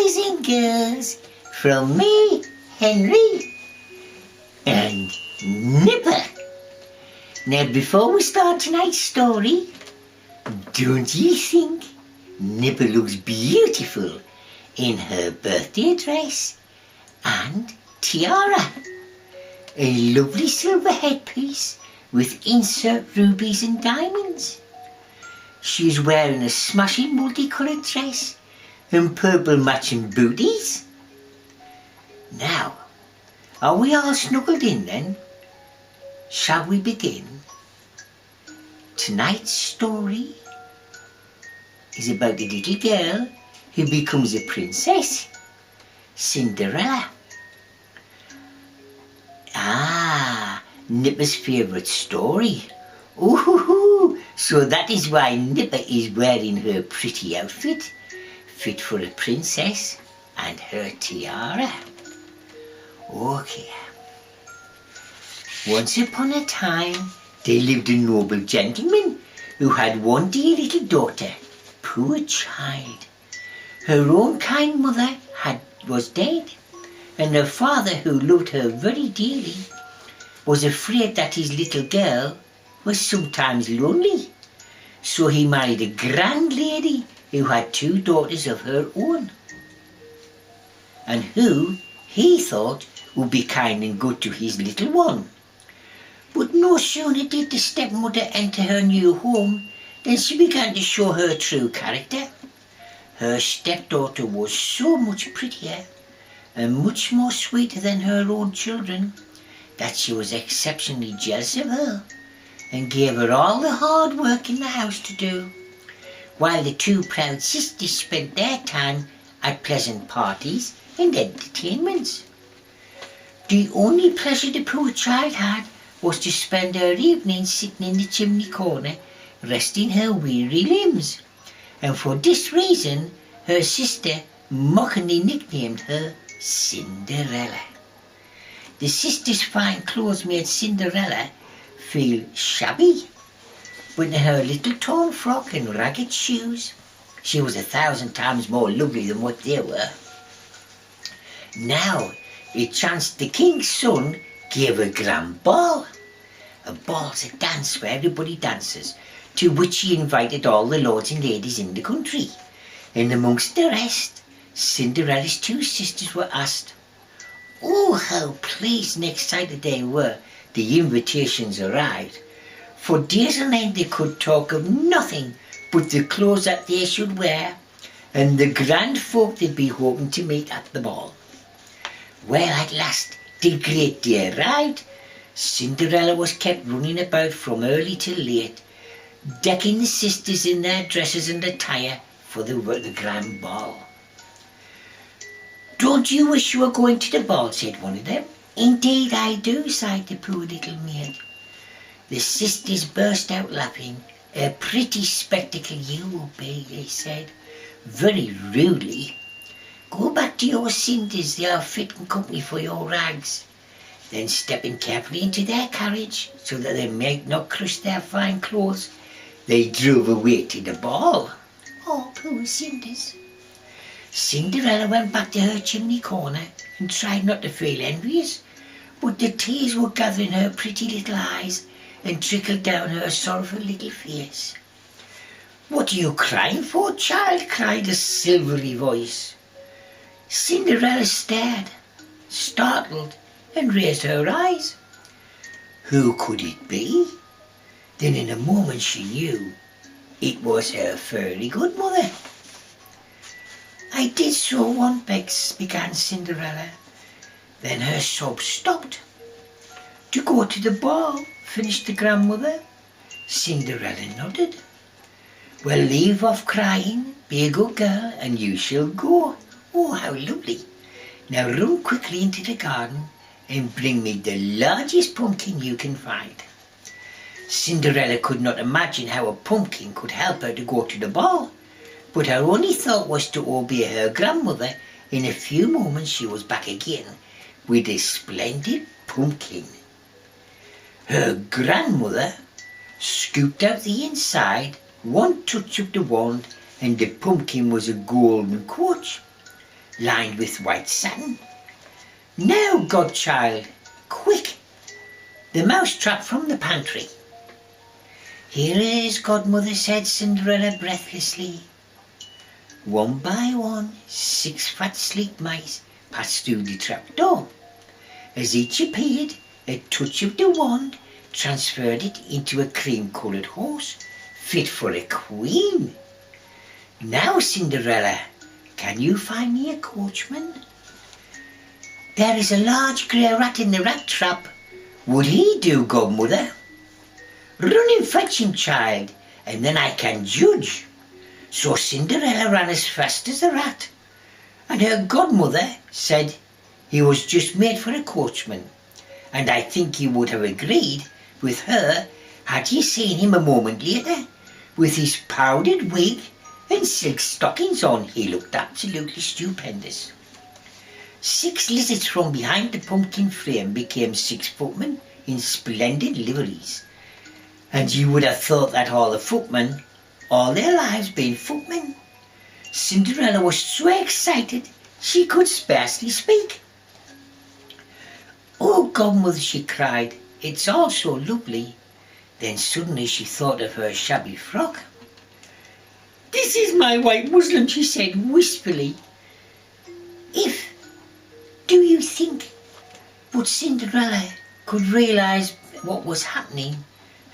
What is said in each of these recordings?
boys and girls, from me, Henry, and Nipper. Now, before we start tonight's story, don't you think Nipper looks beautiful in her birthday dress and tiara? A lovely silver headpiece with insert rubies and diamonds. She's wearing a smashing multicoloured dress and purple matching booties. Now, are we all snuggled in then? Shall we begin? Tonight's story is about a little girl who becomes a princess, Cinderella. Nipper's favourite story. Ooh, so that is why Nipper is wearing her pretty outfit, fit for a princess, and her tiara. Okay. Once upon a time, there lived a noble gentleman who had one dear little daughter. Poor child. Her own kind mother was dead, and her father, who loved her very dearly, was afraid that his little girl was sometimes lonely. So he married a grand lady who had 2 daughters of her own, and who he thought would be kind and good to his little one. But no sooner did the stepmother enter her new home than she began to show her true character. Her stepdaughter was so much prettier and much more sweeter than her own children that she was exceptionally jealous of her and gave her all the hard work in the house to do, while the 2 proud sisters spent their time at pleasant parties and entertainments. The only pleasure the poor child had was to spend her evenings sitting in the chimney corner, resting her weary limbs, and for this reason her sister mockingly nicknamed her Cinderella. The sisters' fine clothes made Cinderella feel shabby, but in her little torn frock and ragged shoes, she was 1,000 times more lovely than what they were. Now, it chanced the king's son gave a grand ball. A ball's a dance where everybody dances, to which he invited all the lords and ladies in the country. And amongst the rest, Cinderella's 2 sisters were asked. Oh, how pleased and excited they were the invitations arrived. For days on end they could talk of nothing but the clothes that they should wear and the grand folk they'd be hoping to meet at the ball. Well, at last the great day arrived. Cinderella was kept running about from early till late, decking the sisters in their dresses and attire for the grand ball. Don't you wish you were going to the ball, said one of them. Indeed I do, sighed the poor little maid. The sisters burst out laughing. A pretty spectacle you will be, they said, very rudely. Go back to your cinders, they are fit and company for your rags. Then stepping carefully into their carriage, so that they might not crush their fine clothes, they drove away to the ball. Oh, poor cinders. Cinderella went back to her chimney corner and tried not to feel envious, but the tears were gathering her pretty little eyes and trickled down her sorrowful little face. What are you crying for, child? Cried a silvery voice. Cinderella stared, startled, and raised her eyes. Who could it be? Then in a moment she knew it was her fairy godmother. I did so want, began Cinderella. Then her sobs stopped. To go to the ball, finished the grandmother. Cinderella nodded. Well, leave off crying, be a good girl, and you shall go. Oh, how lovely. Now run quickly into the garden and bring me the largest pumpkin you can find. Cinderella could not imagine how a pumpkin could help her to go to the ball, but her only thought was to obey her grandmother. In a few moments she was back again with a splendid pumpkin. Her grandmother scooped out the inside, one touch of the wand, and the pumpkin was a golden quash. lined with white satin. "Now, godchild, quick, the mousetrap from the pantry." "Here it is, godmother," said Cinderella breathlessly. One by one, 6 fat sleek mice passed through the trap door. As each appeared, a touch of the wand transferred it into a cream-coloured horse, fit for a queen. "Now, Cinderella, can you find me a coachman?" "There is a large grey rat in the rat trap. Would he do, godmother?" "Run and fetch him, child, and then I can judge." So Cinderella ran as fast as the rat, and her godmother said he was just made for a coachman, and I think he would have agreed with her had you seen him a moment later, with his powdered wig and silk stockings on. He looked absolutely stupendous. 6 lizards from behind the pumpkin frame became 6 footmen in splendid liveries, and you would have thought that all the footmen, all their lives been footmen. Cinderella was so excited she could scarcely speak. "Oh, godmother," she cried, "it's all so lovely." Then suddenly she thought of her shabby frock. "This is my white muslin," she said wistfully. Do you think?" But Cinderella could realise what was happening.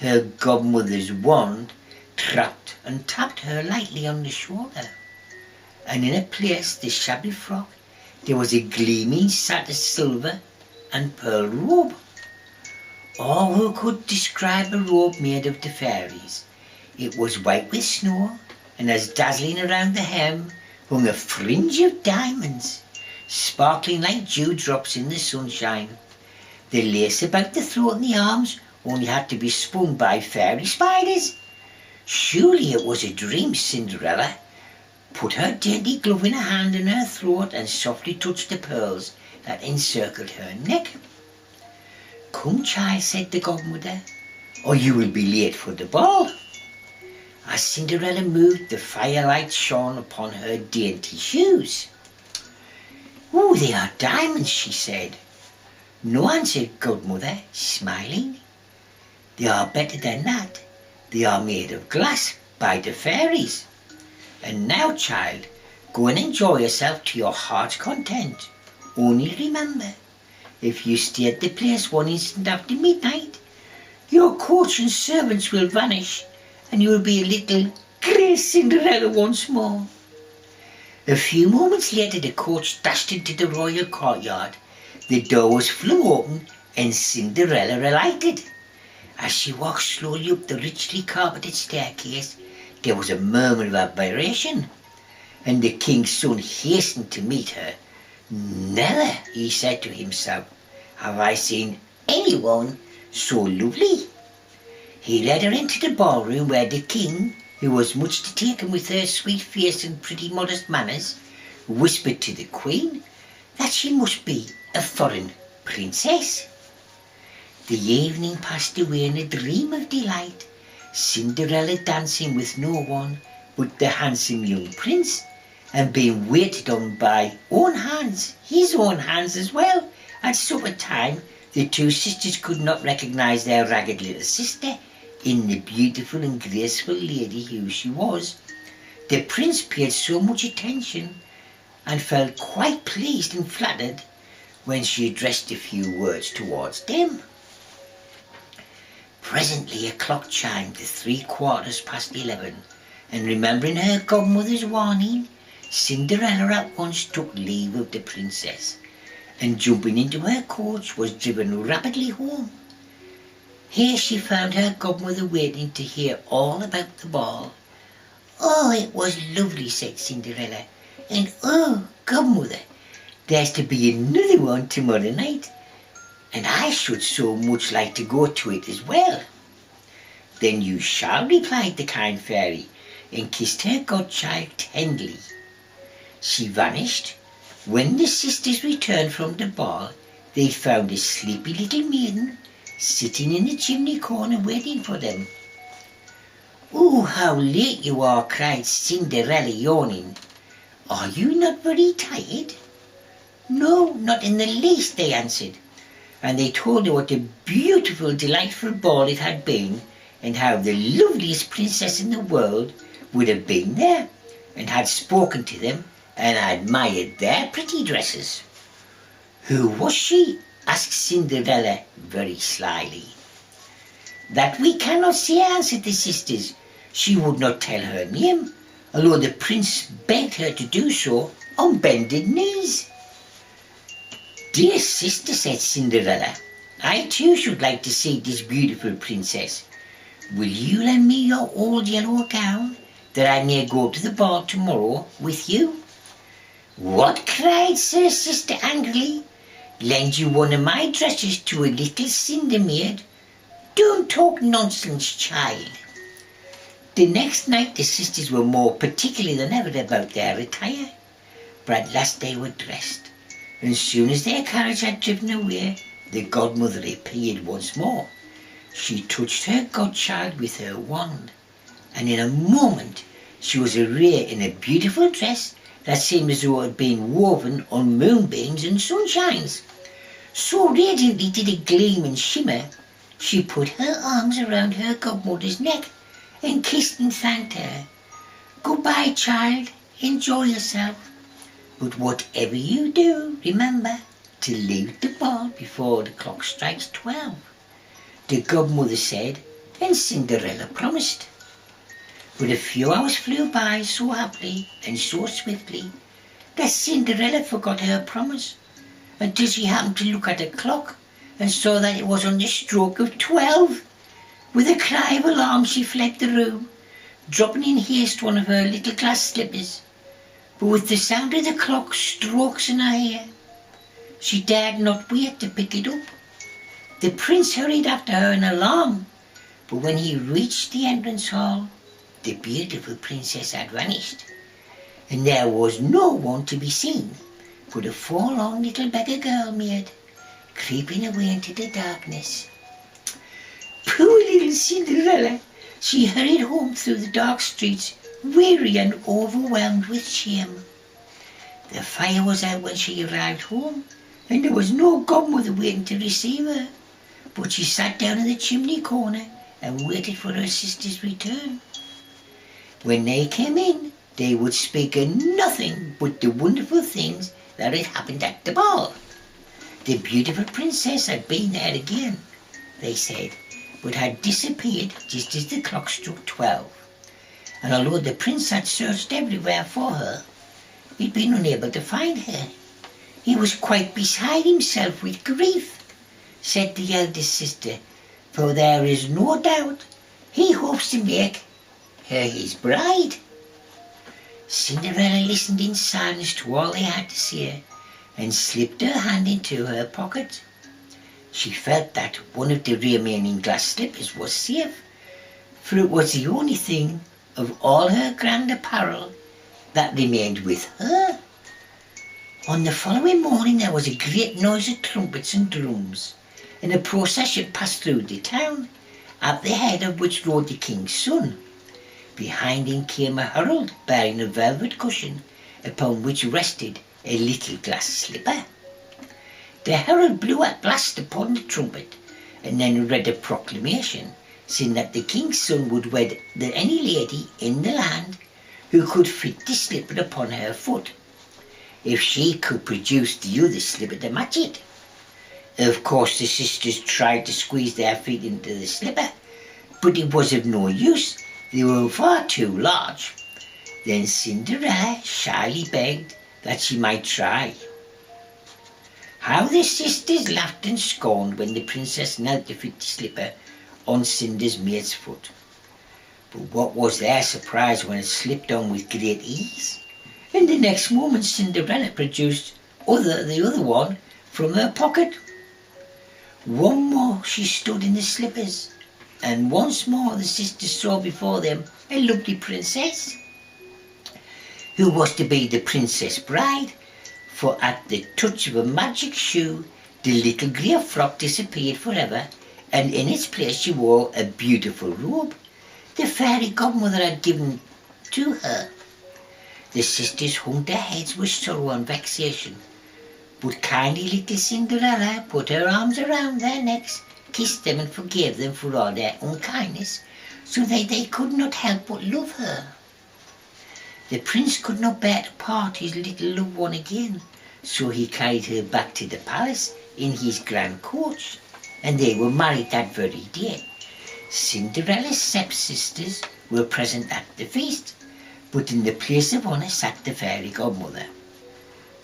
Her godmother's wand trapped and tapped her lightly on the shoulder, and in a place the shabby frock there was a gleaming satin silver and pearl robe. All who could describe a robe made of the fairies. It was white with snow, and as dazzling around the hem hung a fringe of diamonds, sparkling like dewdrops in the sunshine. The lace about the throat and the arms only had to be spun by fairy spiders. Surely it was a dream. Cinderella put her dainty glove in her hand in her throat and softly touched the pearls that encircled her neck. "Come, child," said the godmother, "or you will be late for the ball." As Cinderella moved, the firelight shone upon her dainty shoes. "Oh, they are diamonds," she said. "No," answered godmother, smiling. "They are better than that. They are made of glass by the fairies. And now, child, go and enjoy yourself to your heart's content. Only remember, if you stay at the place one instant after midnight, your coach and servants will vanish, and you will be a little grey Cinderella once more." A few moments later the coach dashed into the royal courtyard. The door was flung open and Cinderella alighted. As she walked slowly up the richly carpeted staircase, there was a murmur of admiration, and the king's son hastened to meet her. "Never," he said to himself, "have I seen anyone so lovely." He led her into the ballroom where the king, who was much taken with her sweet face and pretty modest manners, whispered to the queen that she must be a foreign princess. The evening passed away in a dream of delight, Cinderella dancing with no one but the handsome young prince, and being waited on by his own hands as well. At supper time, the 2 sisters could not recognise their ragged little sister in the beautiful and graceful lady who she was. The prince paid so much attention and felt quite pleased and flattered when she addressed a few words towards them. Presently a clock chimed the 11:15, and remembering her godmother's warning, Cinderella at once took leave of the princess, and jumping into her coach was driven rapidly home. Here she found her godmother waiting to hear all about the ball. "Oh, it was lovely," said Cinderella, "and oh, godmother, there's to be another one tomorrow night, and I should so much like to go to it as well." "Then you shall," replied the kind fairy, and kissed her godchild tenderly. She vanished. When the sisters returned from the ball, they found a sleepy little maiden sitting in the chimney corner waiting for them. "Oh, how late you are," cried Cinderella, yawning. "Are you not very tired?" "No, not in the least," they answered, and they told her what a beautiful, delightful ball it had been, and how the loveliest princess in the world would have been there, and had spoken to them and admired their pretty dresses. "Who was she?" asked Cinderella very slyly. "That we cannot say," answered the sisters. "She would not tell her name, although the prince begged her to do so on bended knees." "Dear sister," said Cinderella, "I too should like to see this beautiful princess. Will you lend me your old yellow gown, that I may go to the ball tomorrow with you?" "What!" cried her sister angrily. "Lend you one of my dresses to a little cinder maid? Don't talk nonsense, child." The next night the sisters were more particular than ever about their attire, but at last they were dressed, and as soon as their carriage had driven away, the godmother appeared once more. She touched her godchild with her wand, and in a moment she was arrayed in a beautiful dress that seemed as though it had been woven on moonbeams and sunshines. So radiantly did it gleam and shimmer, she put her arms around her godmother's neck and kissed and thanked her. "Goodbye, child, enjoy yourself. But whatever you do, remember to leave the ball before the clock strikes 12. The godmother said, and Cinderella promised. But a few hours flew by so happily and so swiftly that Cinderella forgot her promise, until she happened to look at a clock and saw that it was on the stroke of 12. With a cry of alarm she fled the room, dropping in haste one of her little glass slippers. But with the sound of the clock strokes in her ear, she dared not wait to pick it up. The prince hurried after her in alarm, but when he reached the entrance hall, the beautiful princess had vanished, and there was no one to be seen but a forlorn little beggar girl maid, creeping away into the darkness. Poor little Cinderella! She hurried home through the dark streets, weary and overwhelmed with shame. The fire was out when she arrived home, and there was no godmother waiting to receive her, but she sat down in the chimney corner and waited for her sister's return. When they came in, they would speak of nothing but the wonderful things that had happened at the ball. The beautiful princess had been there again, they said, but had disappeared just as the clock struck 12. And although the prince had searched everywhere for her, he'd been unable to find her. He was quite beside himself with grief, said the eldest sister, for there is no doubt he hopes to make her his bride. Cinderella listened in silence to all they had to say, and slipped her hand into her pocket. She felt that one of the remaining glass slippers was safe, for it was the only thing of all her grand apparel that remained with her. On the following morning there was a great noise of trumpets and drums, and a procession passed through the town, at the head of which rode the king's son. Behind him came a herald bearing a velvet cushion upon which rested a little glass slipper. The herald blew a blast upon the trumpet and then read a proclamation saying that the king's son would wed any lady in the land who could fit the slipper upon her foot, if she could produce the other slipper to match it. Of course the sisters tried to squeeze their feet into the slipper, but it was of no use. They were far too large. Then Cinderella shyly begged that she might try. How the sisters laughed and scorned when the princess knelt to fit the slipper on Cinder's maid's foot. But what was their surprise when it slipped on with great ease, and the next moment Cinderella produced the other one from her pocket. One more she stood in the slippers, and once more the sisters saw before them a lovely princess, who was to be the princess bride, for at the touch of a magic shoe the little grey frock disappeared forever, and in its place she wore a beautiful robe the fairy godmother had given to her. The sisters hung their heads with sorrow and vexation, but kindly little Cinderella put her arms around their necks, kissed them and forgave them for all their unkindness, so that they could not help but love her. The prince could not bear to part his little loved one again, so he carried her back to the palace in his grand coach, and they were married that very day. Cinderella's stepsisters were present at the feast, but in the place of honour sat the fairy godmother.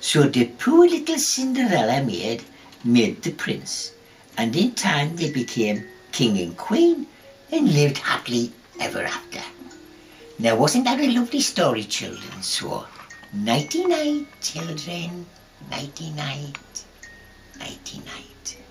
So the poor little Cinderella maid made the prince, and in time they became king and queen and lived happily ever after. Now wasn't that a lovely story, children? So nighty night, children, nighty night, nighty night.